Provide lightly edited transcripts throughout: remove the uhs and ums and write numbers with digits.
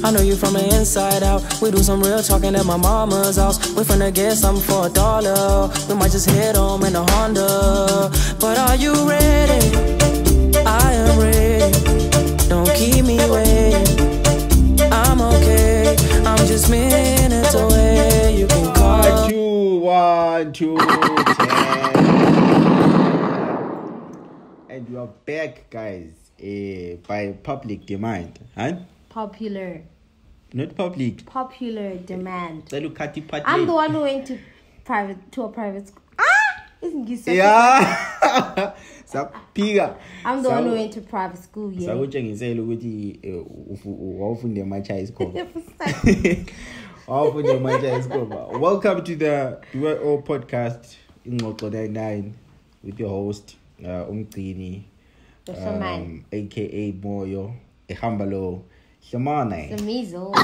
I know you from the inside out. We do some real talking at my mama's house. We finna get something for $1. We might just hit home in a Honda. But are you ready? I am ready. Don't keep me waiting. I'm okay. I'm just minutes away. You can call. 1, 2, 10. And we are back, guys. By public demand, huh? Popular. Not public. Popular demand. I'm I'm the one who went to a private school. Isn't he so? Yeah. I'm the one who went to private school. Yeah. So utshengisela ukuthi wawufunde emacha isikhoba. Wawufunde emacha isikhoba. Welcome to the ByoPodcast Ingxoxo99 with your host Emzini, aka Moyo, ehambalo Skhosana. The measles.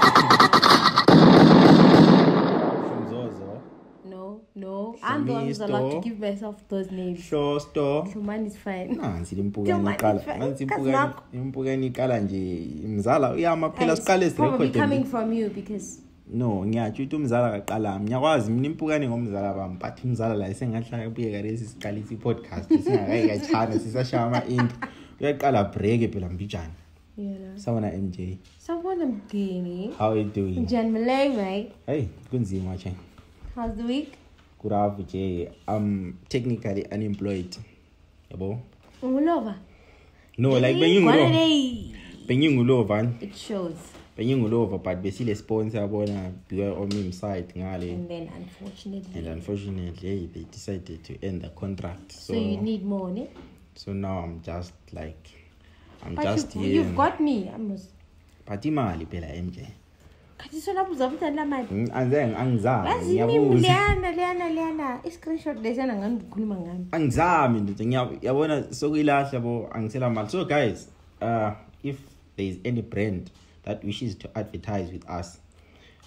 No. I'm the one who's allowed to give myself those names. Sure, store. Mine is fine. Nansi limpukani iqala. Impukani iqala nje imzala uyama phela siqale probably coming from you because no, ngiyathi uthi umzala kaqala. Ngiyakwazi mina impukani ngomzala bami, but umzala la isengahlala ubuyeka lesi siqalisa i-podcast singakayikachana sisashaya ama-intro. Uyaqala break phela mbijana. Yeah. Sawona MJ. Sawona Mgini. How are you doing? Jan Malay, right? Hey, kunzima che. How's the week? Good afternoon. I'm technically unemployed. Yabo? Ungulova? No, like Benyungulova. It shows. Benyungulova, but basically sponsor bona ByoPodcast site ngale. And then unfortunately, they decided to end the contract. So you need more, ne? So now I'm just like but here. You've got me. I must. But imali phela MJ. Kathi sola uzabutha la mali. Angizami. Liana. I-screenshot lesana ngani ukukhuluma ngami. Angizami nje ngiyabona sokuyilahla bo angisela mali. So guys, if there is any brand that wishes to advertise with us,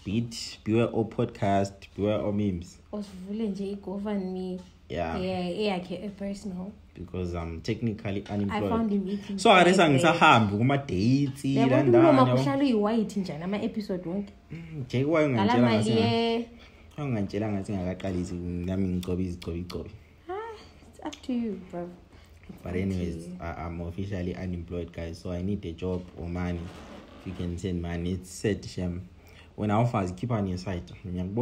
be it ByoPodcast, ByoMemes. Osivule nje i-GoFundMe. Yeah, personal. Because I'm technically unemployed. I found him eating. So I ngisahambi kuma dates landana. Kuhlala uyi-white njani ama episode wonke. Nje kwayo ngantshela ngathi ngakaqalisi ngami ngigcobe izigcobe. It's up to you, bro. But anyways, I'm officially unemployed, guys. So I need a job or money. If you can send money, it's set shame. When I offer, keep on your side. I'm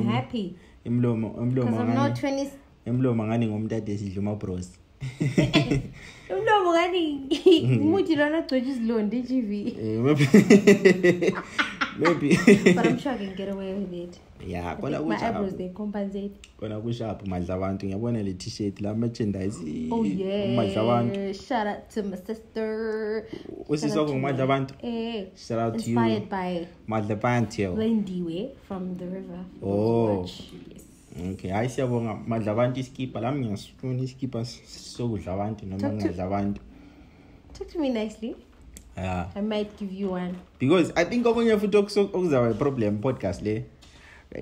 happy. Because I'm not 20. Emlomo ngani ngomdade sidla uma bros. Emlomo ngani umuthi lona gcotsha izilonda iGV. Maybe. But I'm sure I can get away with it. Yeah, my eyebrows they compensate. Kona kusharp madla abantu ngiyabona le t-shirt la merchandise. Oh yeah. Madla abantu. Shout out to my sister. Usisoko madla abantu. Shout out to you. Inspired by Madla Bantu. Wendiwe from the river. Oh. Yes. Okay, hayi siyabonga madla abantu iskipa lami ngiyasifuna iskipa sokudla abantu noma ngadla abantu. Talk to me nicely. Yeah. I might give you one. Because I think okunye futhi okuzaba problem podcast le.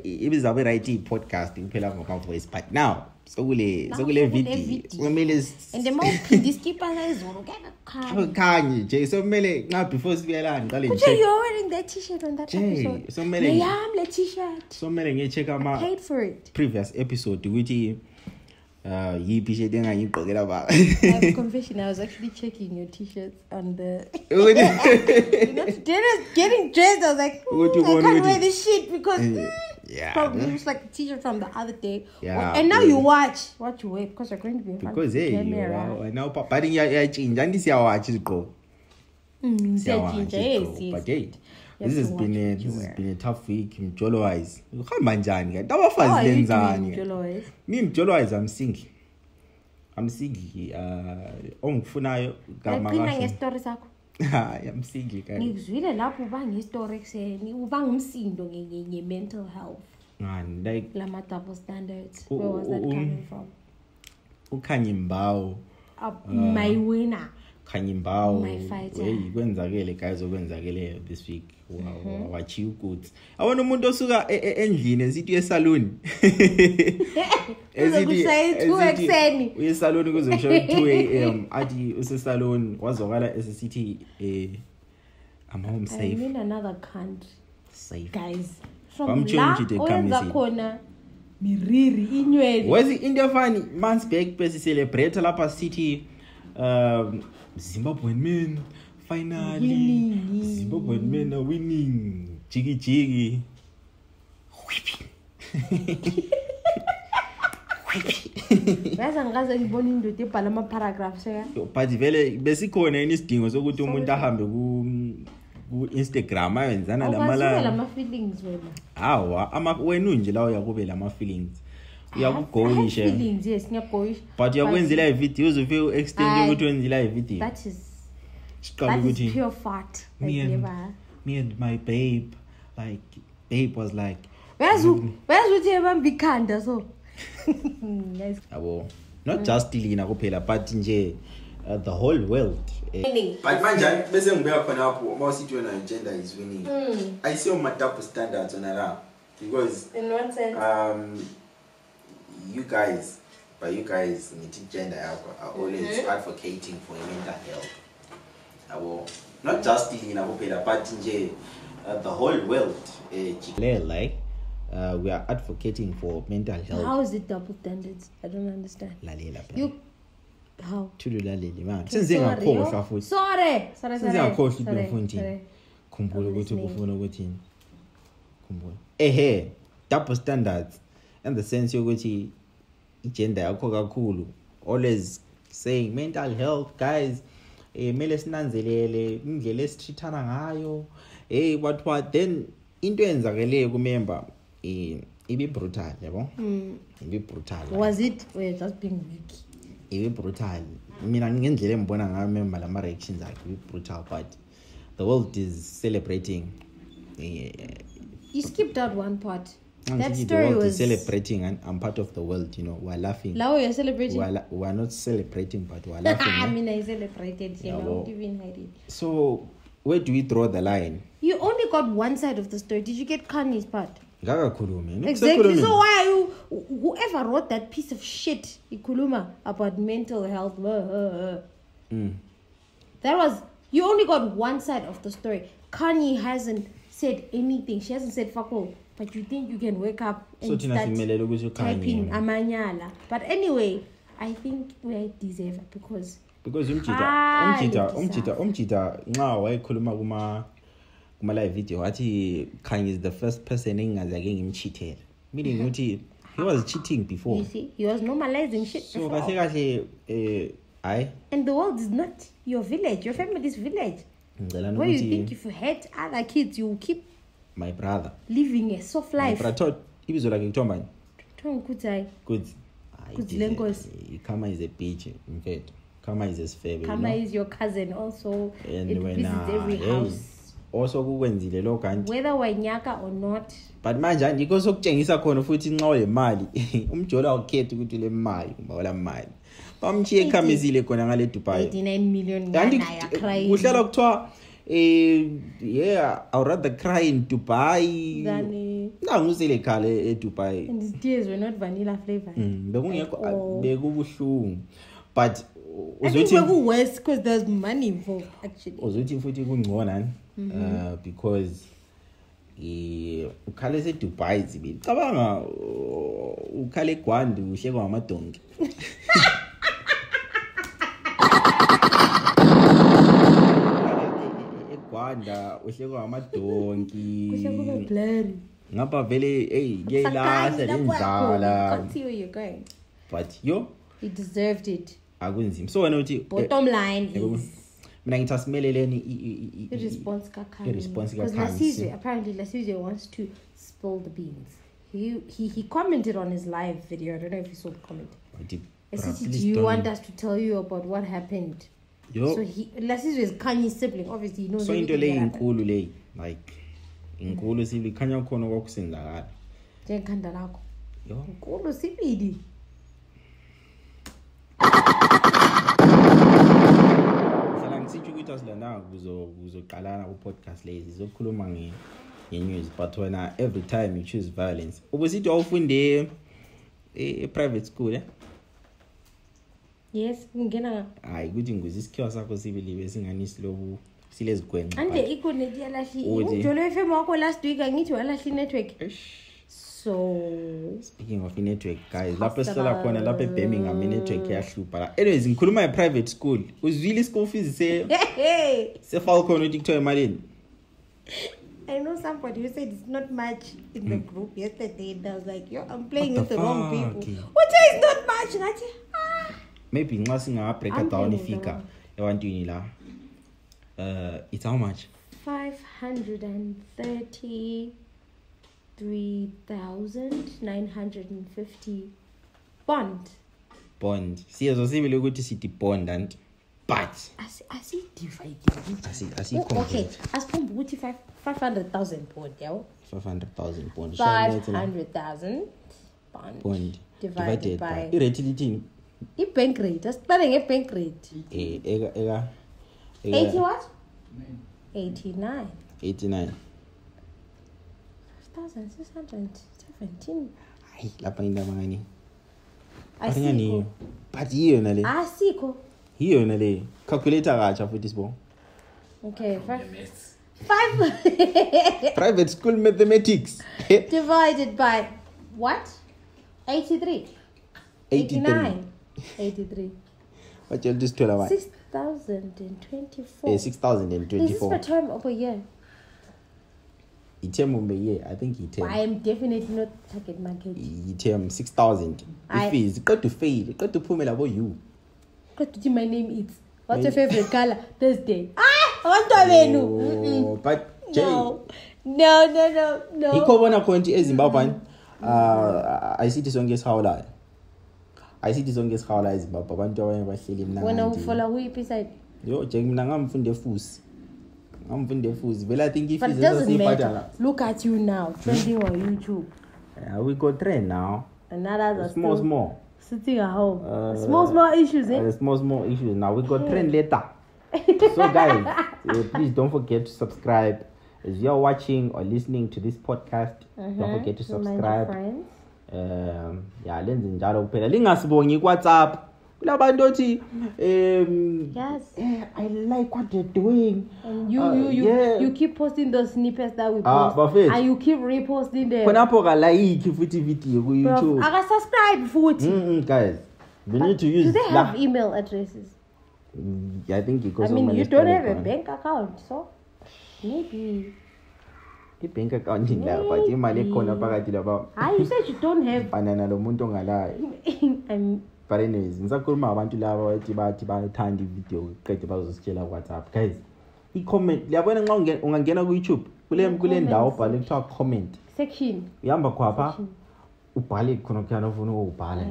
Ibizabe right podcast kuphela ngoma voice, but now sokule video kumele and the mouth this keep ngayizolo Khanyi nje so kumele nxa before sibuyelana ngiqale nje you're wearing that t-shirt on that episode so kumele le t-shirt so kumele ngicheck ama paid for it previous episode ukuthi yipi shirt engayigqokela ba. I have a confession. I was actually checking your t-shirts on the dinner getting dressed. I was like, I can't wear this shit because probably it was like a t-shirt from the other day. Yeah, and now you watch what you wear because you're going to be in front because of the camera. Hey, now but iyachinja ndisiyawatch izigqoko. But hey, this has been a tough week mjolo wise. Uhamba njani kanti abafazi lenzani? Mimi mjolo wise I'm single. Ongifunayo gama kahle. Ngiphinda ngestory sakho. I'm single kanti. Ngizwile lapho ubanga istory ekseni, ubanga umsindo nge-mental health. Man, like lama double standards. Where was that coming from? Khanyi Mbau. My winner. Khanyi Mbau. My fighter. Kwenzakele guys okwenzakele this week. Wow, wachiu goods. Awona umuntu osuka endlini esithi esalon. Ekseni. Uye salon kuze kusho 2 AM athi usesalon wazokala esisithi I'm home safe. I'm in another country. Safe. Guys, from la oyenza khona miriri inywele. Was it India funny? Months back, besi celebrate lapha city Zimbabwean men finally winning. Zimbabwean men are winning. Jiggy. Ngaze ngibona indoda ebhala ama paragraphs ya. But vele besikhona isidingo sokuthi umuntu ahambe ku Instagram ayenzana lama feelings wena. Wena nje la uyakube lama feelings. Uyakugoyisha. Feelings yes, ngiyagoyisha. But uyakwenzela videos ufike extend ukuthi wenzela video. That is pure fart. Me and my babe, like babe was like where's uthi ebambikhanda so. Nice. Not just Lina kuphela but nje the whole world. But manje bese ngibeka khona lapho mawusithi wena gender is winning. I see on my double standards on that because in what sense? You guys ngithi gender are always advocating for mental health. Not just Lina kuphela but nje the whole world like we are advocating for mental health. How is it double standards? I don't understand. You how? Tudulaleli man. Sengakhohlwa futhi. Sorry. Sengakhohlwa ukuthi khumbula ukuthi ubufuna ukuthi khumbula. Double standards in the sense yokuthi igender yakho kakhulu always saying mental health guys mele sinanzelele indlela esithithana ngayo what then into enzakeleyo kumember ibe brutal yabo ibe brutal. Was it just being weak? Ibe brutal. Mina ngendlela engibona ngayo member lama reactions akhe ibe brutal but the world is celebrating. You skipped out one part. That story the world was celebrating and I'm part of the world, you know. We're laughing. Now you're celebrating. We're not celebrating but we're laughing. I mean I celebrated him. I won't even hide it. So where do we draw the line? You only got one side of the story. Did you get Khanyi's part? Exactly. So why are you? Whoever wrote that piece of shit, Ikuluma, about mental health, that was you only got one side of the story. Khanyi hasn't said anything. She hasn't said fuck all. But you think you can wake up and start typing amanyala. But anyway, I think we deserve it because umchita nxa wayekhuluma kuma live video athi Khanyi is the first person engazake ngimchithela, meaning ukuthi he was cheating before. You see, he was normalizing shit so before. kahle and the world is not your village, your family's village. Where you think if you hate other kids you will keep my brother living a soft life. My brother ibizo lakhe kuthiwa good lenkosi. Kama is a bitch in fact. Kama is his favorite. Kama is your cousin also. And it visits every house. Also kukwenzile lo kanti. Whether wanyaka or not. But manje andikho sokutshengisa khona futhi nxa ulemali umjola ukhetha ukuthi le mali ngoba mali. Bamchiye ekhamisile khona ngale Dubai. 89 million ngana ya cry. Uhlala kuthiwa yeah, I would rather cry in Dubai than ngusele khale Dubai. And his tears were not vanilla flavor. Bekungekho bekubuhlungu. But uzothi worse because there's money involved actually. Uzothi futhi kungcona because ukhale se Dubai zibili. Cabanga ukhale eGwanda uhlekwa ngamadonki. eGwanda uhlekwa ngamadonki. Kuhlekwa blurry. Ngapha vele kuyelahla lendlala. Can't see where you're going. But he deserved it. Akunzima. So wena uthi bottom line is mina ngithi asimeleleni i-response kaKhanyi. I-response kaKhanyi. Because apparently Lasizwe wants to spill the beans. He commented on his live video. I don't know if you saw the comment. Do you want us to tell you about what happened? So Lasizwe is Khanyi's sibling. Obviously he knows. So into le inkulu le like inkulu sibili khanya khona kwakusenzakala. Njengekhanda lakho. Inkulu sibili. Sithi ukuthi asilana kuzoqalana ku podcast lezi zokhuluma ngenews but when every time you choose violence ubusithi awufunde private school yes ngena hayi ukuthi nguzi isikhiwa sakho sibili besingani silobu silezi gwenxa ande ikonethi yalahli ujolo FM wakho last week angithi walahli network so speaking of network guys lapho sihlala khona lapha eBirmingham network yahlupha la anyways ngikhuluma private school uzwile school fees se Falcon uthi kuthiwa emalini I know somebody who said it's not much in the group yesterday and I was like yo I'm playing with the wrong people what is not much ngathi maybe nxa singa break down ifigure ebantwini la it's how much 533,950 bond siyazosibile ukuthi sithi bond and but asi divide okay asiphomba ukuthi 500,000 bond yawo 500,000 bond 500,000 bond divided by irate lithini bank rate asiqale ngebank rate eka 80 what 89 5,617 hayi lapha indaba ngani asikho but hiyo nale asikho hiyo nale calculator kacha futhi sibo okay 5 private school mathematics divided by what 83 what you just told about 6,024 6,024 this is per term of a year term of a year I think I am definitely not target market term 6,000 if is got to fail got to phumela bo you got to my name is what's your favorite color Thursday abantu benu but no ikhona konti eZimbabwe ayisithi sonke esihawulayo ayisithi sonke esihawulayo eZimbabwe abantu abanye bahleli mnandi wena ufola kuyiphi side yo je mina ngamfunde fusi vela I think if is a look at you now trending on YouTube we got trend now another small sitting at home small issues small issues now we got trend later so guys please don't forget to subscribe as you're watching or listening to this podcast don't forget to subscribe lenze njalo kuphela lingasibongi ku WhatsApp kulabantu othi yes I like what they're doing and you keep posting those snippets that we post and you keep reposting them khonapho ka like futhi video ku YouTube aka subscribe futhi guys we need to use do they have email addresses I think because you don't have a bank account so maybe bank account la but imali ekhona phakathi lapha you said you don't have banana lo muntu ongalayo but anyways ngisakhuluma abantu laba bathi bathanda ivideo qede bazositshela WhatsApp guys i-comment liyabona nxa ungangena ku YouTube kule ndawo ubhale kuthiwa comment section uyamba khwapha ubhale khona kuyana ufuna ukubhala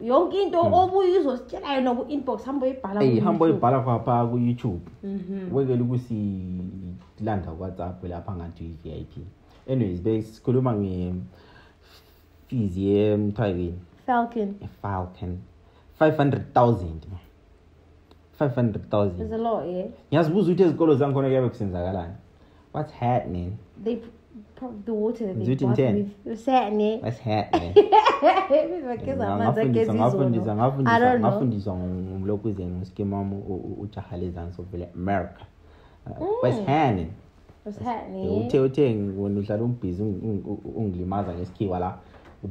yonke into obuye uzositshela yona ku inbox hamba uyibhala khwapha ku YouTube wekele ukusilanda ku WhatsApp lapha ngathi VIP anyways besikhuluma fees yemthayini Falcon 500,000 500,000 is a lot ngiyazibuza ukuthi ezikolo zangikhona kuyabe kusenzakalani what's happening they the water they bought with what's happening ngafundiswa ngumlokuze ngeskema ujahalezana sovele America what's happening uthe wena uhlala umbhizi ungilimaza ngesikhiwa la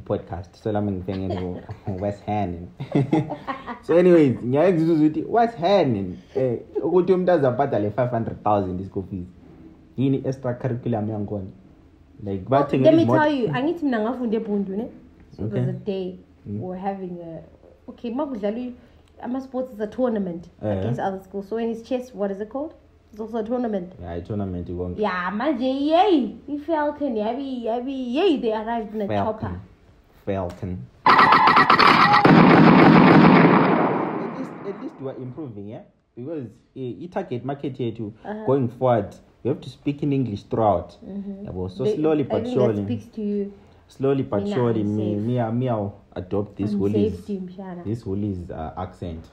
podcast so lami ngifenge what's happening so anyways ngiyakuzwa ukuthi what's happening ukuthi umuntu azabhadala 500,000 ischool fees yini extra curriculum yankona like bathenge let me tell you angithi mina ngafunde eBundu ne so there's a day we're having makudlalwa ama sports is a tournament against other schools so when it's chess what is it called it's also a tournament a tournament ikonke manje yay Falcon yabi they arrived in a chopper Falcon at least we are improving because target market yethu going forward you have to speak in English throughout so slowly but surely that speaks to you slowly but surely me adopt this Woolies accent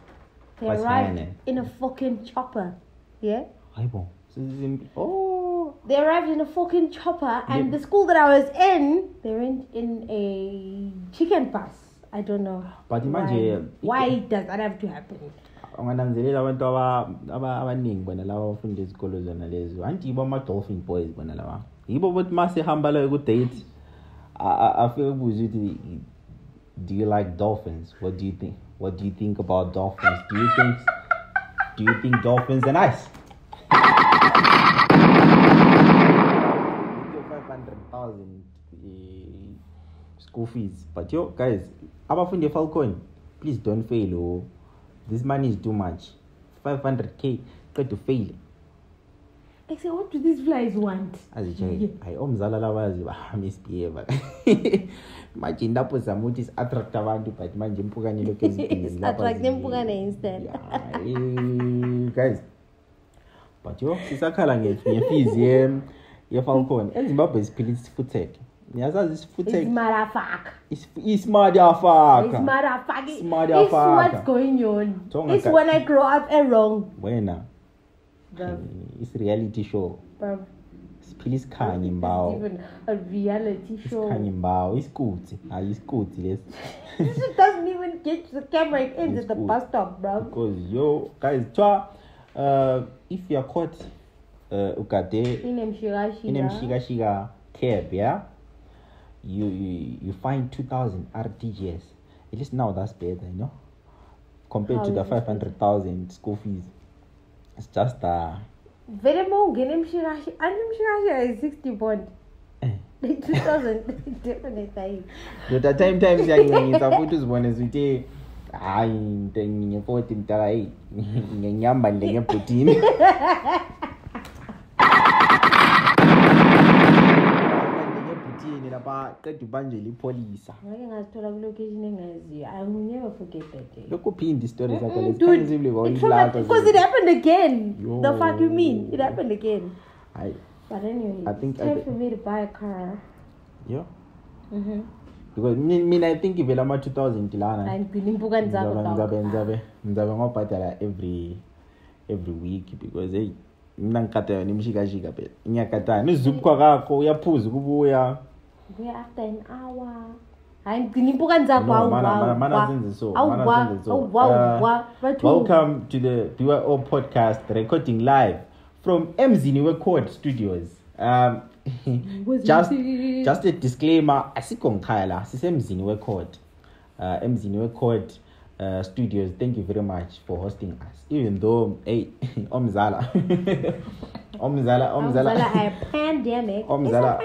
they arrived in a fucking chopper they arrived in a fucking chopper and the school that I was in they went in a chicken bus I don't know but imagine why does that have to happen angananzelela abantu abaningi bona laba abafunda ezikolo zona lezo antibo ama-dolphin boys bona laba yibo bothi mase hamba la ku-date afike kubuza ukuthi do you like dolphins? What do you think about dolphins? Do you think dolphins are nice? 500,000 school fees. But yo, guys, abafundi Falcon, please don't fail. Oh, this money is too much. 500k, got to fail. I say, what do these flies want? As I say, I omzala lawazi misbehave. Imagine that was samuthi is attract abantu but manje mpukane lokho ezibhizi lapha. Attract mpukane instead. Guys. But yo, sisakhala ngefizi ye Falcon. eZimbabwe siphila isifuthe. Niyazazi isifuthe. It's motherfucker. It's motherfucker. It's motherfucker. It's what's going on. It's when I grow up wrong. Wena. It's reality show. Please Khanyi Mbau. It's even a reality show. Khanyi Mbau. It's good. It's good. This shit doesn't even get to the camera. It ends at the bus stop, bro. Because yo, guys, if you're caught, ukade in Mshiga cab, yeah, you find 2,000 RTGS. At least now that's better, you know, compared to the 500,000 school fees. It's just very more. Get Mshiga is 60 bond. 2,000 definitely. The time saying it's a photos bonus with a ngiye 14 tala ngenyamba ndenge protein. Lapha qeda ubanje lipolisa. Ngeke ngazithola ku location engaziyo. I will never forget that day. Lokho phindi story zakho lesichanzibile because it happened again. Yo. The fuck you mean? It happened again. But anyway, I think it's time for me to buy a car. Yeah. Because I think ivela ama 2000 tilana. Ngimbuka nzabe ngobhadala every week because hey mina ngikhatha nimshika phela. Ngiyakhatha nizupha kakho uyaphuza ukubuya. Buya after an hour. Hayi ngimbuka nzabe Welcome to the ByoPodcast recording live from Emzini Record Studios. Just a disclaimer, asikho ngikhaya la sisemzini Record. Emzini Record Studios. Thank you very much for hosting us. Even though hey omzala a pandemic. Omzala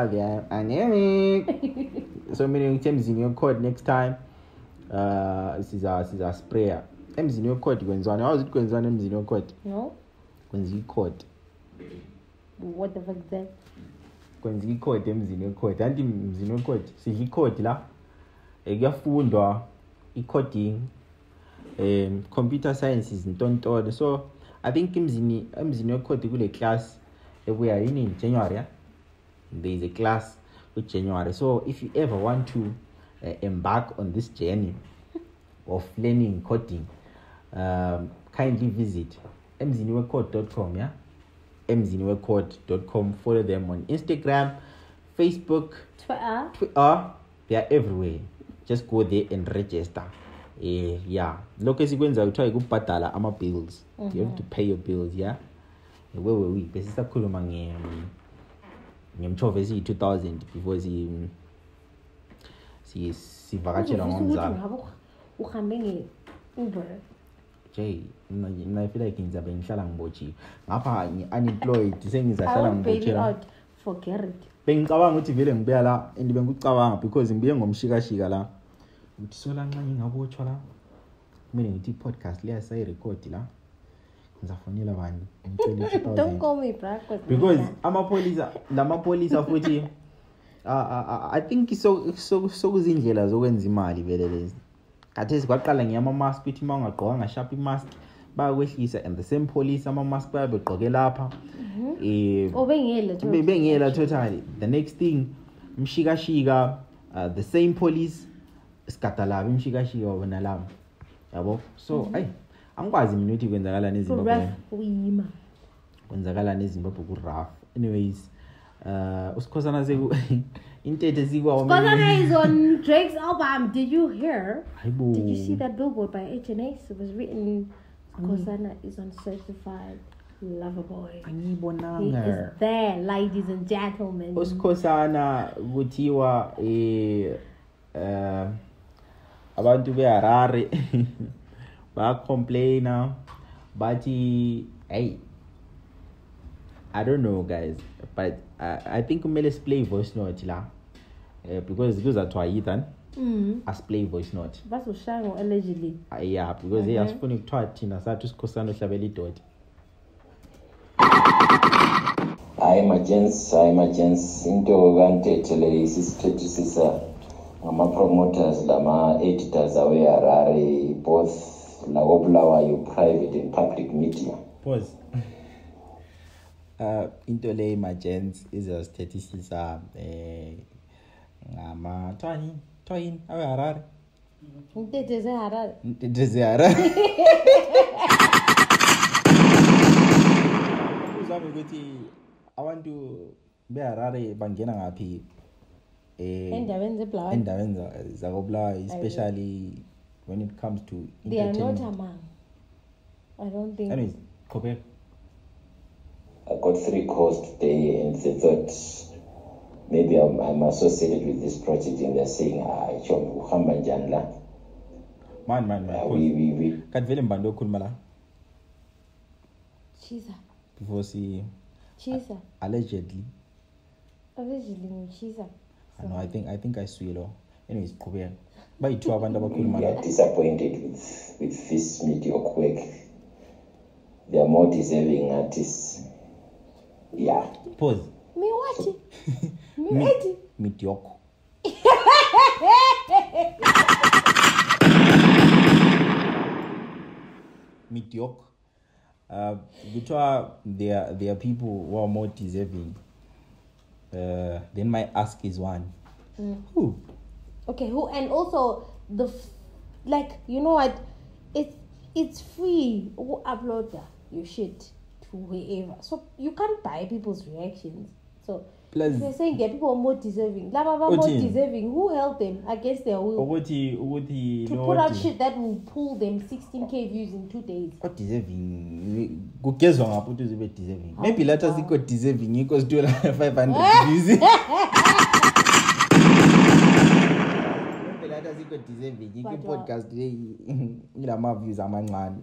via pandemic. So many Emzini Record next time. This is a sprayer. Emzini Record kwenzani? How is it kwenzani Emzini Record? No. Kwenzi code. What the fuck is that? Kwenzi code Emzini Record. Anti Emzini Record sidli code la. Kuyafundwa i-coding, computer sciences ntontolo. So I think Emzini Record kule class ebuya yini in January. Yeah? There is a class with January. So if you ever want to embark on this journey of learning coding, kindly visit emzinirecord.com. Yeah, emzinirecord.com. Follow them on Instagram, Facebook, Twitter. They are everywhere. Just go there and register. Yeah. Lokho esikwenza uthiwa ukubhadala ama bills. You have to pay your bills, yeah. Where were we? Besisakhuluma ngemchove esi 2000 before sivakatshela ngomzala. Uhambe nge-Uber. Jay, I feel like ngizabe ngihlala ngibotshiwe. Ngapha ngi-unemployed sengizahlala ngibotshiwe. Forget it. Bengicabanga ukuthi vele ngibuya la and bengikucabanga because ngibuye ngomshikashika la. Uthi sola nxa ngingabotshwa la. Kumele ngithi podcast leya sayirecord la. Ngizafonela bani? Don't call me back because amapolisa futhi I think so kuzindlela zokwenza imali vele lezi. Khathesi kwaqala ngiyama mask ukuthi mawungagqoka ngasharp imask bayakwehlisa and the same police ama mask bayabegqoke lapha. Bengela totally. The next thing mshikashika the same police skatalabi mshikashika wona lama. Yabo? So angikwazi mina ukuthi kwenzakala neZimbabwe. Uyima. Kwenzakala neZimbabwe ku rough. Anyways, Skhosana Skhosana is on Drake's album. Did you hear? Did you see that billboard by H&S? It was written Skhosana is on Certified Lover Boy. He is there, ladies and gentlemen. Skhosana kuthiwa abantu beHarare ba complainer bathi hey, I don't know guys, but I think kumele play voice note la because those are Ethan as play voice note basoshango allegedly yeah, because they asifuna ukuthiwa thina sathi Skhosana uhlabela idoti. Hayi magents into kantethele isisithethisisa ngama-promoters lama-editors awe-Harare both lawo Bulawayo private and public media. Pause. Into le magents izasithethisisa ngama-twin awe-Harare. Ntethe Harare. Uzame ukuthi abantu beHarare bangena ngaphi endaweni zakobulawayo, especially when it comes to they are not among. I don't think. Anyways, Kopek. I got 3 calls today and they thought maybe I'm associated with this project and they're saying uhamba njani la. Man. We Kadvele mbando khuluma la. Chisa. Before see Chisa. Allegedly Chisa. No, I think I swallow. Anyways, Kopek. Bayithu abantu abakhuluma we la. are disappointed with this mediocre work. They are more deserving artists. Yeah. Pause. Me what? Me ready? Mediocre. Mediocre. There are people who are more deserving. Then my ask is one. Who? Okay, who? And also you know what? It's free. Who upload your shit to wherever, so you can't buy people's reactions. So plus, they're saying that people are more deserving. More deserving. Who helped them against their will to put out shit that will pull them 16k views in 2 days? What deserving? Kugezwa ngapho ukuthi ube deserving. Maybe later siko deserving equals to 500 views. Maybe later siko deserving iki podcast ilama views amancane.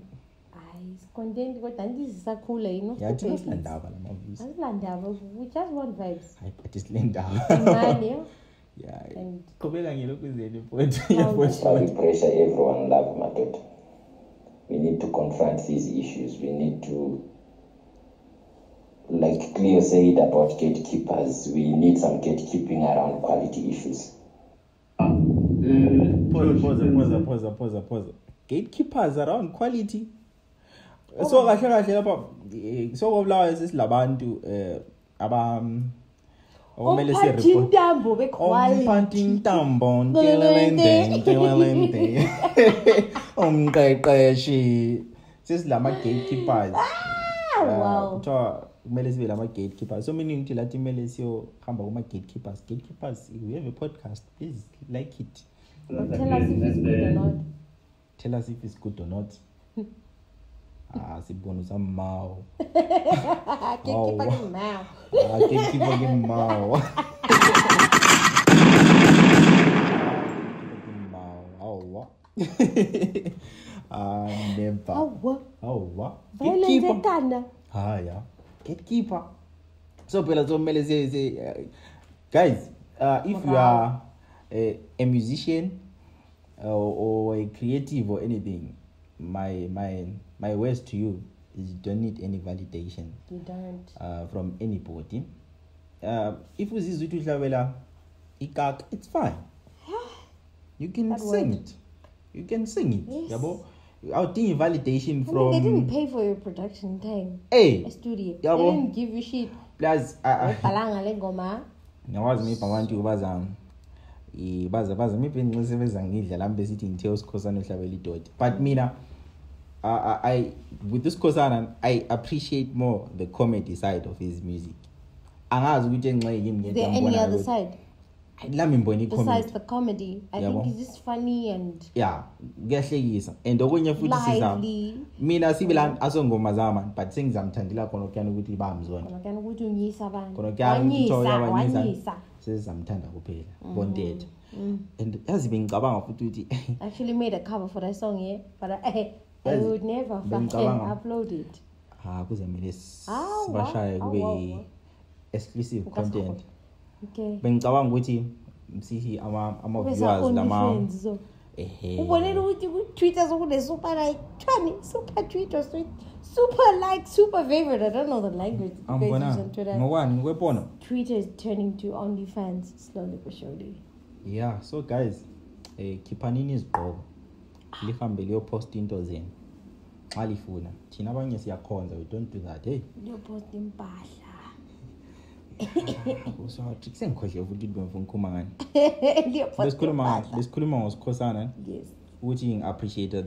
Content kodwa ndizisakhula yino. Yeah, ndaba lama views. Asilandaba, we just want vibes. Hayi but isilendaba. Imali. Yeah. Qhubeka ngelokhu izeni point. We pressure everyone love madoda. We need to confront these issues. We need to, like Cleo said about gatekeepers, we need some gatekeeping around quality issues. Pause. Gatekeepers around quality. So kahle lapha so kobulawayo sesilabantu okumele se report intambo bequality intambo umqeqeshi sesilama gatekeepers. Wow. Kuthiwa kumele sibe lama gatekeepers. So meaning ukuthi lathi kumele siyohamba kuma gatekeepers. We have a podcast. Please like it. Tell us if it's good or not. Tell us if it's good or not. Sibonu sa Mbau. Gatekeeper in Mbau. Gatekeeper in Mbau. Never. What? Gatekeeper. Yeah. Gatekeeper. So pela so mele say guys, if you are a musician or a creative or anything, my words to you is you don't need any validation. You don't. From anybody. If uzizwa ukuthi uhlabela ikak, it's fine. You can that sing word. it. You can sing it. Yes. Yabo. I'll think validation from. They didn't pay for your production time. Hey. A studio. Yabo. They didn't give you shit. Plus, Palanga le ngoma. Nawazi mi pamantu baza maybe ngisebenza ngidla lambe sithi ngithe Skhosana uhlabela idoti. But mina I with this Skhosana I appreciate more the comedy side of his music. angazi ukuthi engxenye yimi ngiyabona. There any other side? Besides the comedy, I think it's just funny and kuyahlekisa and okunye futhi siza mina sibila asongoma zama but sengizamthandela khona okuyana ukuthi bamzona khona ukuthi unyisa abantu khona kuyanyisa sezamthanda kuphela bonded and yazi bengicabanga futhi ukuthi actually made a cover for that song but I would never upload it kuzamile sibashaye kube exclusive content. Okay. Bengicabanga ukuthi msihi ama viewers lama ubonela ukuthi ku Twitter sokune super like super Twitter super like super favorite. I don't know the language you guys use on Twitter. Ngokwani kwepona Twitter is turning to OnlyFans slowly but surely. Yeah, so guys khiphanini izigqoko lihambe liyo post into zenu xa lifuna thina abanye siyakhonza we don't do that liyo post impahla usathi sengikhohle futhi ngifuna ukukhuluma ngani besikhuluma ngoSkhosana yes ukuthi appreciate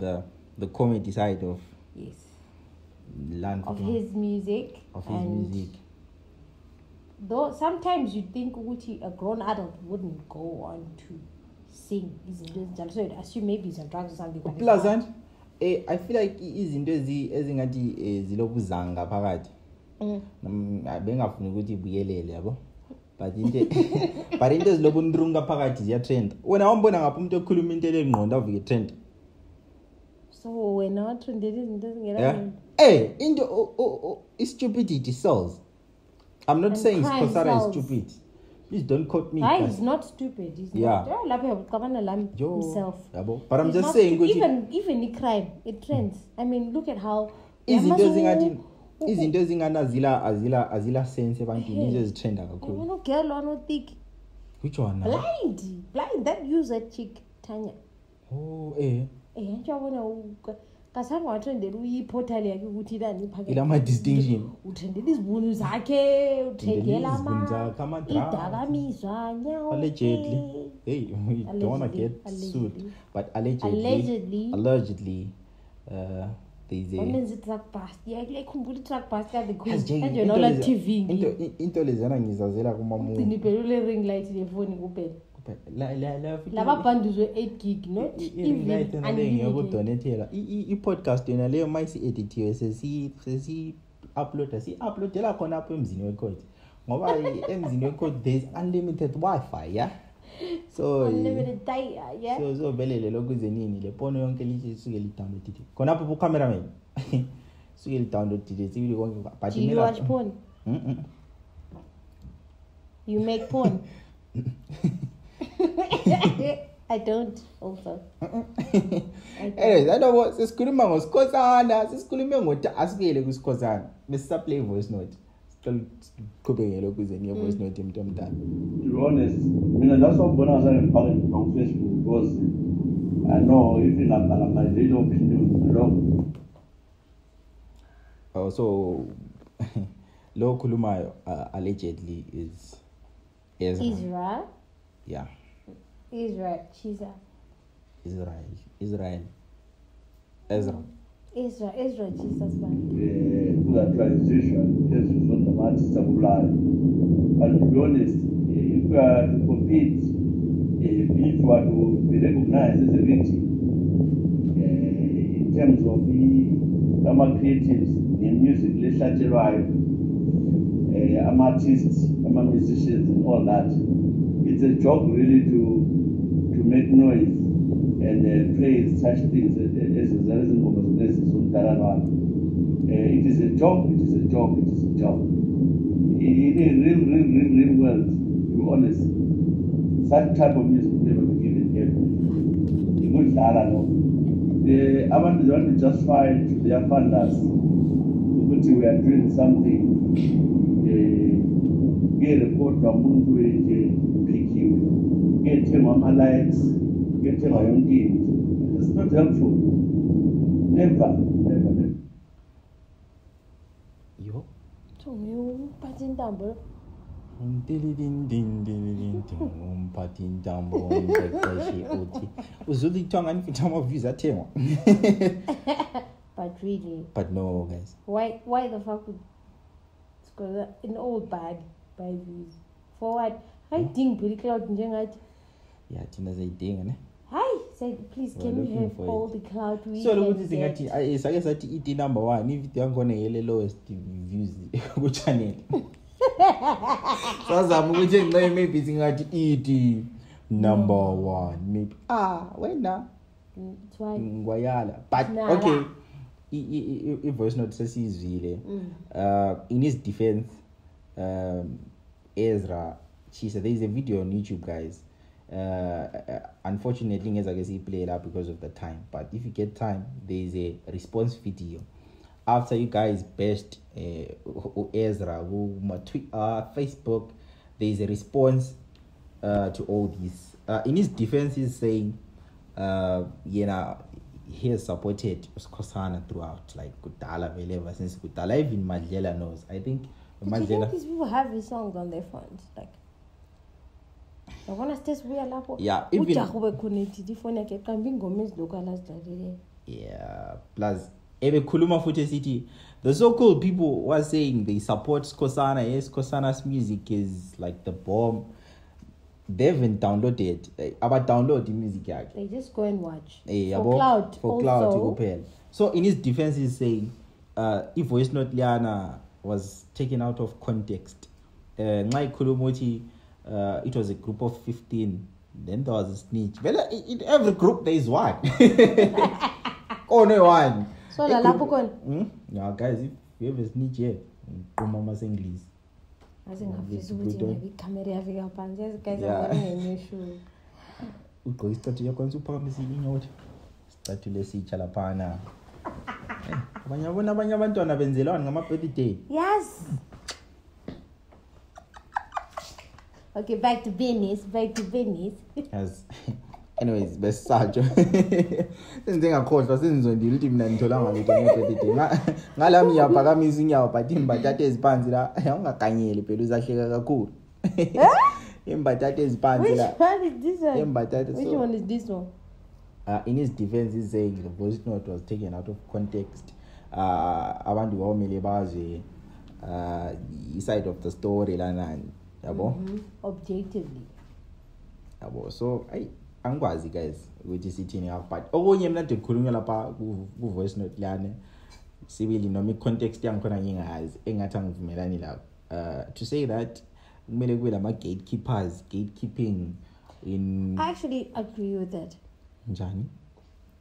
the comedy side of his music though sometimes you think ukuthi a grown adult wouldn't go on to sing izinto ezinjalo so you'd assume maybe he's on drugs or something plus and I feel like izinto ezingathi zilobuzanga phakathi bengafuni ukuthi ibuyelele yabo but into ezilobundrunga phakathi ziya trend wena wambona ngapha umuntu okhuluma into elengqondo avike trend so wena trended izinto ezingena into stupidity sells. I'm not saying Skhosana is stupid. Please don't quote me. He's not stupid. He's not. Himself. But I'm just saying even the crime it trends. I mean look at how izinto ezingana azila sense ebantwini izo zitrenda kakhulu. No girl or no thick. Which one? Blind that user chick Tanya. Ngiyabona kasanga watrendela uyiportal yakhe ukuthi ilani iphakethe. Ilama distinction. Utrendela izibunu zakhe, utrendela idakamizwa nyawo. Allegedly. Hey, we don't want to get sued. But allegedly there's a Women's truck past. Ikhumbula truck past ka the nola TV. Into lezana ngizazela kumamu. Inipelule ring light le phone kuphela. Laba bundles we 8 gig not even ngiyakudonethela i-podcast yona leyo mayisi editiwe sesi uploadela khona apho Emzini weCode ngoba Emzini weCode there is unlimited wifi so unlimited data so belele lokuze nini le phone yonke lisuke li download it khona apho cameraman suke li download it sibili konke but you watch porn you make porn I don't also. I know what sesikhuluma ngoSkhosana, sesikhulume ngoti asibuyele kuSkhosana. Besa play voice note. Siqhubekele ukuze niye voice note umuntu omdala. To be honest, mina that's what bona ngizange on Facebook because I know if you have my little opinion, wrong. Oh, so lo khulumayo allegedly is Israel. Yeah. Israel. Ezra. Jesus man. The transition is not the much supply. But to be honest, if we are to compete, if we are to be recognized as a victim, in terms of the creatives in music, literature, artists, musicians, and all that. It's a job really to make noise and praise such things as it is a job. It is a job. In a real world, to be honest, such type of music will never be given here. The Avan don't justify to their funders but we are doing something. Get a report from Mundu PQ, get him on my likes, get him my own teams. It's not helpful. Never. Yo. So you passing down, bro. Umpathi Ndambo oti uzulithonga nifitama views athengwa. But really. But no, guys. Why the fuck would an old bag buy views. For what? I think pretty cloud njengathi. Yeah, thina sayidinga ne. Hi, say please can we have all the cloud we so lokuthi singathi sake sathi it number 1 ivideo yakhona yele lowest views ku channel. Sazama ukuthi ngiqe maybe singathi it number 1 maybe wena ngwayala but okay I voice note sesizwile in his defense Ezra she said there is a video on YouTube guys. Unfortunately ngezake siyiplay la because of the time, but if you get time there is a response video after you guys bashed Ezra who Twitter, Facebook. There is a response to all this. In his defense he's saying he has supported Skhosana throughout, like Kudala ever since Kudala, even Madlela knows. I think Madlela. Do you think these people have these songs on their phones? Like I wanna stay weird lapo. Yeah, even yeah, plus Kuluma Fute City, the so-called people were saying they support Skhosana. Yes, Skhosana's music is like the bomb. They haven't downloaded about download the music. They just go and watch. For cloud to go. So in his defense he's saying if voice note Liana was taken out of context. Ngai Kulumoti it was a group of 15. Then there was a snitch. Well, in every group there is one. Only one. So la lapukon. Yeah, guys, if you have a snitch here, Mama's English. I think I've camera yafika phansi guys abangenyeshu. Uqo istatu yakho nsuphakamise inyothi. Statu lesitsha laphana. Abanye abantwana benzelwana ngama birthday. Yes. Okay, back to business. Yes. Anyways, best sajo. Senze ngakhohlwa senzondile ukuthi mina ngitholanga lutho nge-birthday. Ngalami ngiyaphakamisa inyawo but imbatata eziphansi la ungaganyeli phela uzahleka kakhulu. Imbatata eziphansi la. Which one is this one? In his defense he's saying the voice note was taken out of context. Abantu bawumele bazi side of the story lana yabo. Objectively. Yabo, so angikwazi guys ukuthi sithini apha but okunye mina ndikhulunywa lapha ku voice note lane sibili noma i-context yangikhona ngingayazi engathi angivumelani la to say that kumele kube lama gatekeeping in. I actually agree with that. Njani?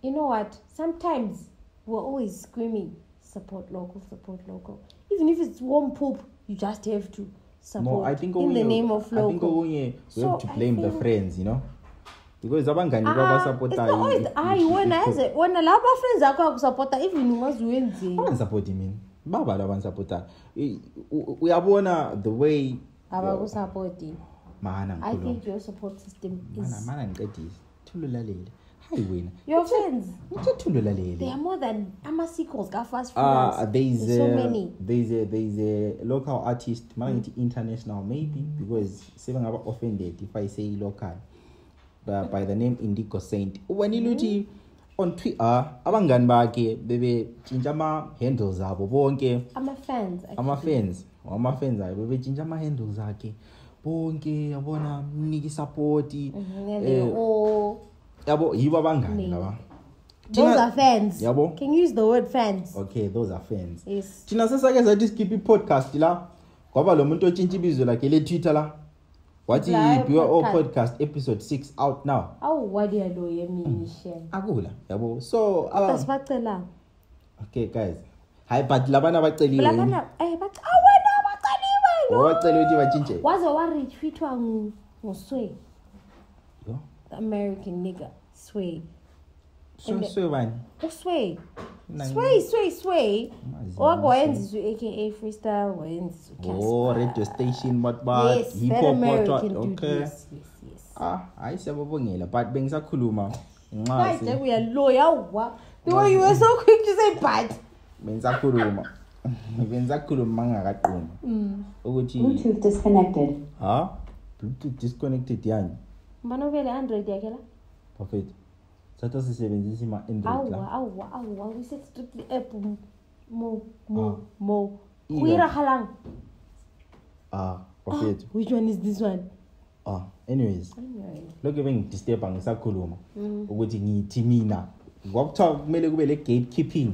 You know what, sometimes we're always screaming support local, even if it's one poop you just have to support. No, I think in the name of local. I think we have to blame the friends, you know, because abangani baba supporta when laba friends akho akusupporta even ungaziwenzi support mina baba laba supporta uyabona the way abakusupporti mana I think your support system is mana ngiqedile thululalele. Hi wena. Your friends. They are more than amasicos ka fast food. There's so many. There's a local artist, international maybe because seven are offended if I say local. By the name Indigo Saint. When you look on Twitter, abangani bakhe bebe tshintsha ama handles abo bonke. Ama fans bebe tshintsha ama handles akhe bonke yabona mniki support. Yabo yibo abangani laba. Those are fans. Yabo. Can you use the word fans? Okay, those are fans. Yes. Thina sesake sathi skip podcast la. Kwaba lo muntu otshintsha ibizo lakhe le Twitter la. Wathi ByoPodcast episode 6 out now. What do you do yemini? Akula, yabo. So abasibacela. Okay guys. Hi but labana baceliwe. Labana wena baceliwe. Wacela ukuthi batshintshe. Waze wa retweetwa ngoswe. Yo. The American nigga Sway. Sway bani? Sway. Sway. Wakwenza aka freestyle wenza Casper. Radio station what yes, hip hop okay. Yes. Hayi siyabongela but bengisakhuluma nqazi. Hayi uyaloya wa. The way you were so quick to say but. Bengisakhuluma mangakaqhuma. Ukuthi Bluetooth disconnected. Bluetooth disconnected yani. Mbana vele Android yakhe la? Perfect. Satha sisebenzisa ima Android la. Awa, we said strictly app mo. Kuira halang. Which one is this one? Anyways, look even disturb ngisakhuluma ukuthi ngithi mina ngokuthiwa kumele kube le gatekeeping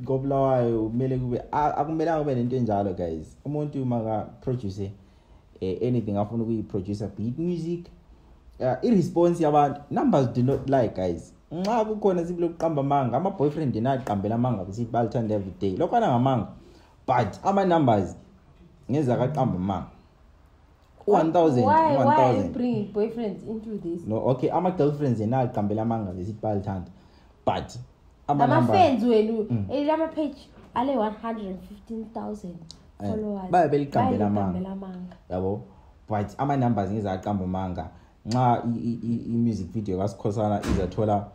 Goblawayo kumele kube akumelanga kube nento enjalo guys. Umuntu maka produce anything afuna ukuyiproducer beat music irresponse yabantu numbers do not lie guys. Nxa kukhona sibile kuqamba amanga ama boyfriend enaqambela amanga besithi balithanda every day lokho ana ngamanga but ama numbers ngeza kaqamba amanga 1000 why bring boyfriends into this? No, okay, ama girlfriends enaqambela amanga besithi balithanda but ama fans wenu elama page ale 115,000 followers bayabeliqambela amanga yabo but ama numbers ngeza aqamba amanga nxa i-music video kaSkhosana izathola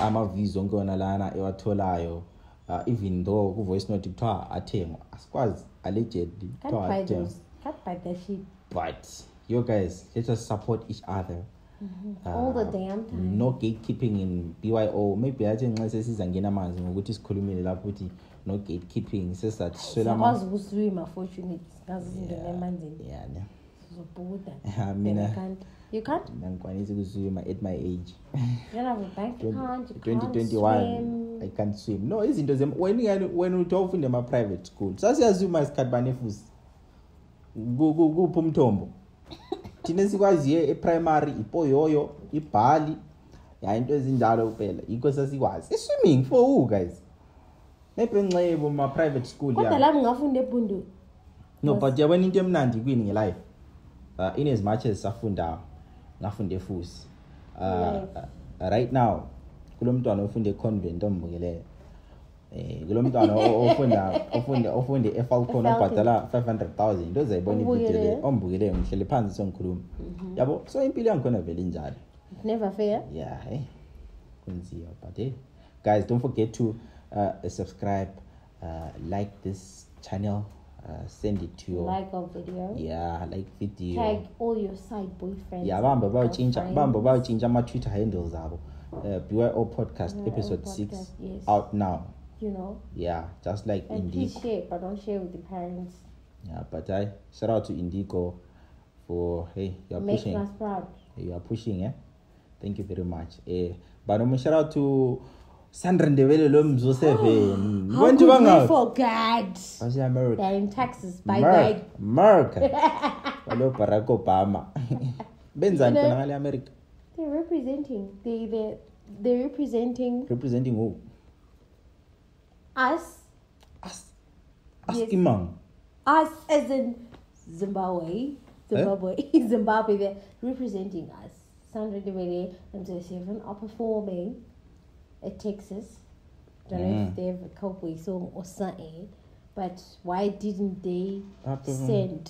ama-views onke wona lana ewatholayo even though ku-voice note kuthiwa athengwa asikwazi allegedly kuthiwa athengwa can't buy that shit but yo guys let us support each other all the damn time. No gatekeeping in BYO maybe athi nxa sesizangena amanzi ngokuthi sikhulumile lapho ukuthi no gatekeeping sesatshela amanzi ukuswima fortunate ngazizindlela emanzini zobhuda mina you can't ngikwanisa ukuswima at my age you have a bank account 2021 I can't swim no izinto when uthofunde ema private school sasiyazuma isikhathi banefusi kupha umthombo thina sikwaziye e-primary ipoyoyo ibhali into ezinjalo kuphela yikho sasikwazi swimming for who guys maybe nxebo ma private school kodwa la ngafunda eBhundu no but yabona into emnandi kwini ngelife in as much as safunda ngafunda efusi right now kulomntwana ofunda econvent ombukeleyo kulomntwana ofunda eFalcon obhadala 500,000 into zayibona ibhidele ombukeleyo ngihlele phansi songikhuluma yabo so impilo yangikhona vele injalo never fair kunziwa but guys don't forget to subscribe like this channel send it to your like our video like video tag all your side boyfriends bamba bayochinja ama Twitter handles abo ByoPodcast episode 6 out now you know just like and Indigo please share but don't share with the parents but I shout out to Indigo for you're pushing us proud you are pushing thank you very much but I'm shout out to Sandra Ndebele Lomzo 7 how could we forget America they're in Texas by guide America hello Barack Obama benzani khona ngale America they're representing who us yes. Imam us as in Zimbabwe they're representing us. Sandra Ndebele and Mzo7 are performing at Texas. Don't know if they have a cowboy song or something, but why didn't they send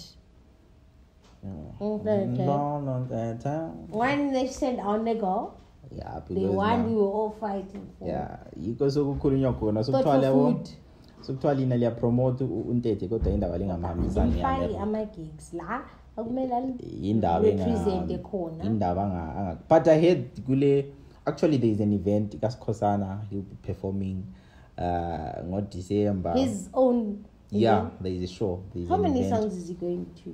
when they sent our nigga the one we were all fighting for yiko sokukhulunywa khona sokuthwala ina liya promote untete kodwa indaba lengahambisani ama gigs la akumele indaba represent khona indaba but I heard kule actually there is an event kaSkhosana he'll be performing on December his own there is a show how many songs is he going to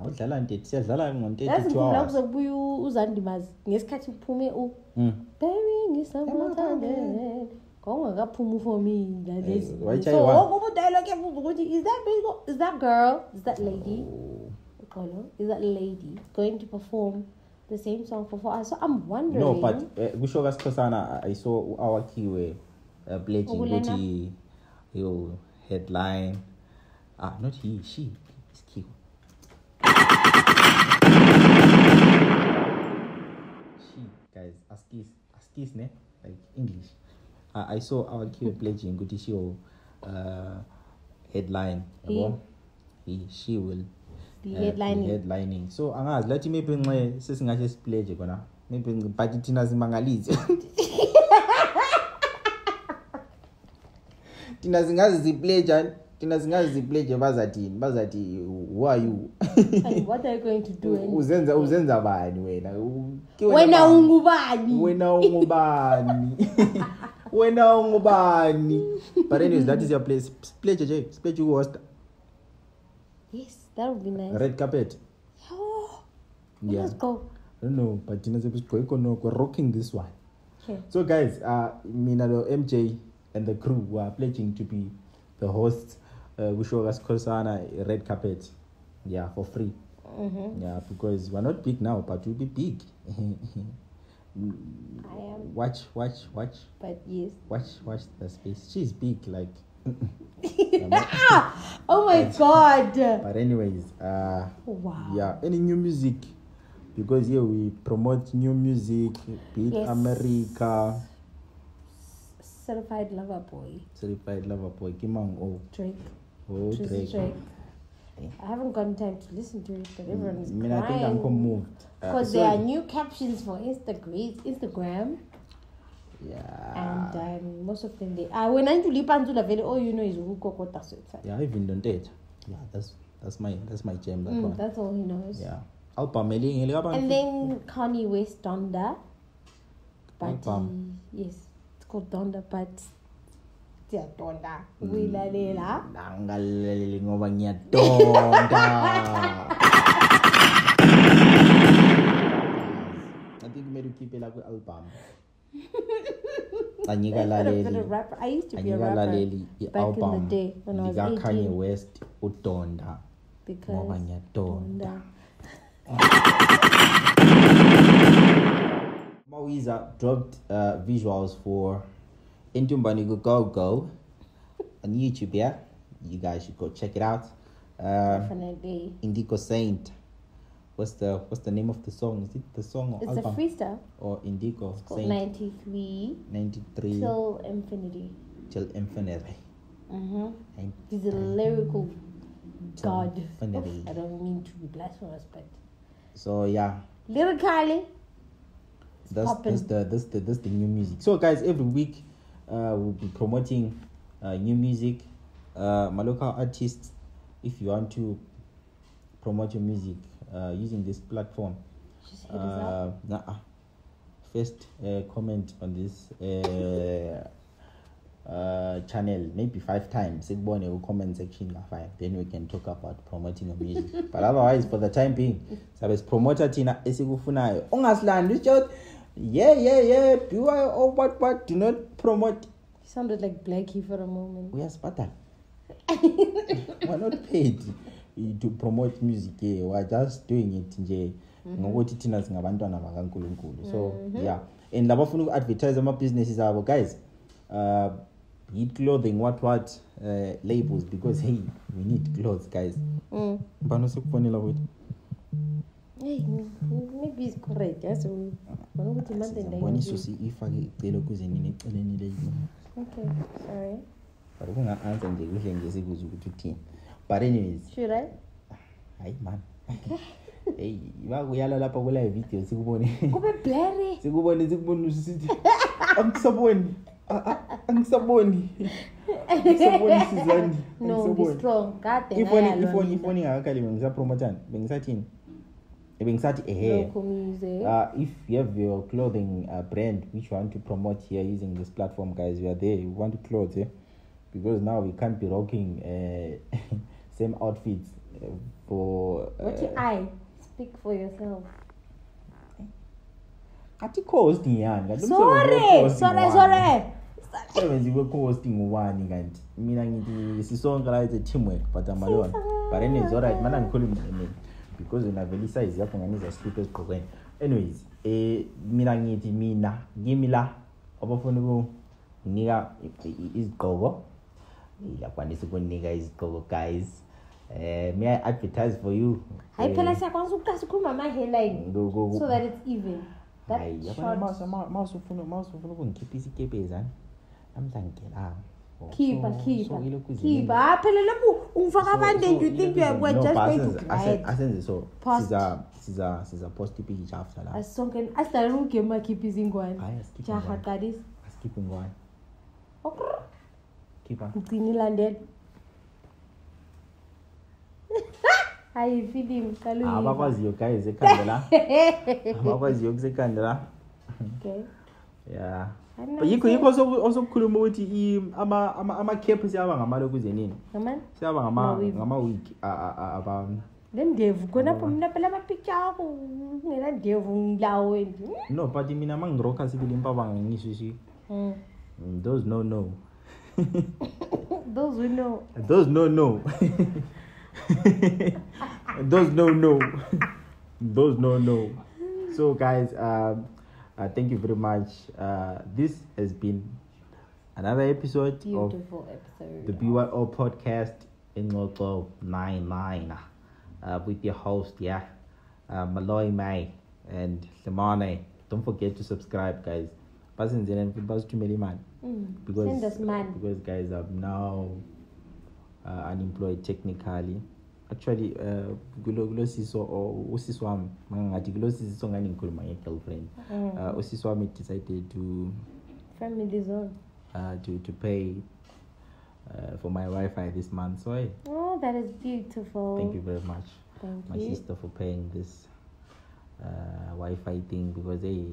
udlala ntete siyadlala ngo-32 hours lazikhumbula kuzobuya uZandimazi ngesikhathi kuphume baby ngisamthande ngongakaphuma for me lalezi so umuntu ayilokhe ebuza ukuthi is that girl is that lady is that lady going to perform the same song for us? So I'm wondering. No, but kusho kaSkhosana I saw our kiwe pledging ukuthi he'll headline not he she is kiwe she guys askis ne like English I saw our kiwe pledging ukuthi she will headline she will headlining so angazi lathi maybe nxe sesingahle sipledge kona maybe but thina simangalize thina singazi zipledge bazathi who are you and what are you going to do uzenza bani wena ungubani but anyways that is your place pledge Cohost Yes, that would be nice. Red carpet. Oh, Yeah. let's go. I don't know, but we're rocking this one. Okay. So guys, Minado, MJ and the crew were pledging to be the hosts. We show us Skhosana red carpet. Yeah, for free. Mm-hmm. Yeah, because we're not big now, but we'll be big. I am. Watch. But yes. Watch the space. She's big, like. Oh my God. But anyways, wow. Yeah, any new music? Because here we promote new music, beat yes. America. Certified lover boy. Kimang Drake. Drake. I haven't gotten time to listen to it, but everyone's crying. I think I'm moved. Because there are new captions for Instagram. Yeah. And most of them when I do Lipanzula very all you know is Ukoko. Yeah, I even don't date. Yeah, that's my jam. That's all he knows. Yeah. And then Khanyi West Donda. But yes, it's called Donda, but yeah, Donda. Wilalela. Nangalele ngoba ngiyadonda. I think maybe keep it like an album. I used to be a rapper back in the day when I was 18. Khanyi West Udonda. Because Donda. Mawiza dropped visuals for Intumbani Go on YouTube. Yeah, you guys should go check it out. Definitely. Indigo Saint. What's the name of the song? Is it the song or it's album? A freestyle. Or Indigo Saint? 93. Till infinity. Mm-hmm. He's a lyrical god. I don't mean to be blasphemous, but so yeah. Lyrically. That's the new music. So guys, every week we'll be promoting new music. My local artists, if you want to promote your music using this platform, just hit us up. First comment on this channel maybe 5 times. Comment section 5. Then we can talk about promoting your music. But otherwise, for the time being, sabes promoter tina esikufunayo. Ongasland it's just yeah. BYO what do not promote. You sounded like Blackie for a moment. We are Spartan. We're not paid to promote music here. We're just doing it nje ngokuthi thina singabantwana bakaNkulunkulu. So yeah, and labafuna uku-advertise ama businesses abo guys. Need clothing, what labels, because hey, we need clothes, guys. Hey, maybe it's correct. Yes, okay, sorry. But anyways, should I? Hi man. Hey, uyala lapha kula video sikubone. Kube blurry. Sikubone usithi. Angisaboni Sizani. No, be strong. God damn. Ifoni ngakali ngisapromotana. Bengisathini? Bengisathi if you have your clothing brand which you want to promote here using this platform, guys, we are there. We want to clothes, because now we can't be rocking same outfits for I speak for yourself. Ati co-hosting yani. Sorry. We're co-hosting one kanti. Mina ngithi sisonke la, it's a teamwork, but I'm alone. But anyways, all right, man, I'm calling me because when I really size yakho nganiza slippers program. Anyways, mina ngimi la abafuna ukunika izigqoko. Iyakwanisa ukunika izigqoko, guys. May I advertise for you? Hayi phela siyakwazi ukukhuluma ama hairline so that it's even. Hayi yabona mouse ufuna ukungikhipha isikepezana. Amhlangela. Keep. Phela lapho ungifaka abantu and you think we're just going to glide. Asenze so. Siza post picture after la. Asonke asitala ukugema keep izingwane. Jaha qadis. Skip ingwane. Okay. Keep on. Uqini landela. Hayi film kaluni. Abakwaziyo guys ekhandela. Abakwaziyo kusekhandela. Okay. Yeah. But you also khuluma ukuthi ama-cap siyaba ngamalo kuze nini? Siyaba ngama-week aba Ndevu khona pho mina phela ama-picture akho ngela ndevu ngilaweni. No, but mina mangiroka sibili impaba ngishishi. Those no. Those who know. Those no. Those no. Those no. So guys, thank you very much. This has been another episode Beautiful of episode. the ByoPodcast Ingxoxo99 with your host, Malloy May and Skhosana. Don't forget to subscribe, guys. Because Send us man. Because guys are now unemployed technically. Actually, usiswami mangathi kulosiso ngani ngikhuluma nge-girlfriend. Usiswami decided to family zone to pay for my Wi-Fi this month. So hey, that is beautiful. Thank you very much. Thank my you. sister for paying this Wi-Fi thing because they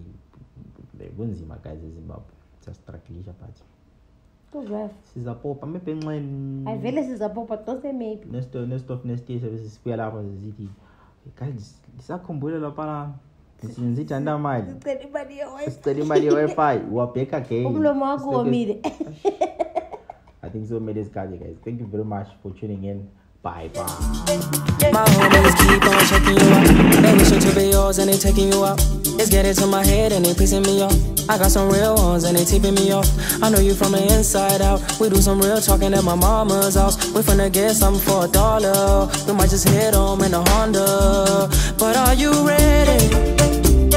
bunzima guys in Zimbabwe. Just struggling party. Sizapopa maybe enxeni I vele sizapopa don't say maybe next year services sibuya lapha sizithi guys lisakhumbula lapha ngisinzithi andamali sicela imali ye-Wi-Fi wabheka again umlomo wakho womile. I think so made this guys. Thank you very much for tuning in. Bye. My homies keep on checking you out. They wishing to be yours and they taking you out. It's getting to my head and they pissing me off. I got some real ones and they tipping me off. I know you from the inside out. We do some real talking at my mama's house. We finna get something for $1. We might just hit home in a Honda. But are you ready?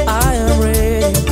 I am ready.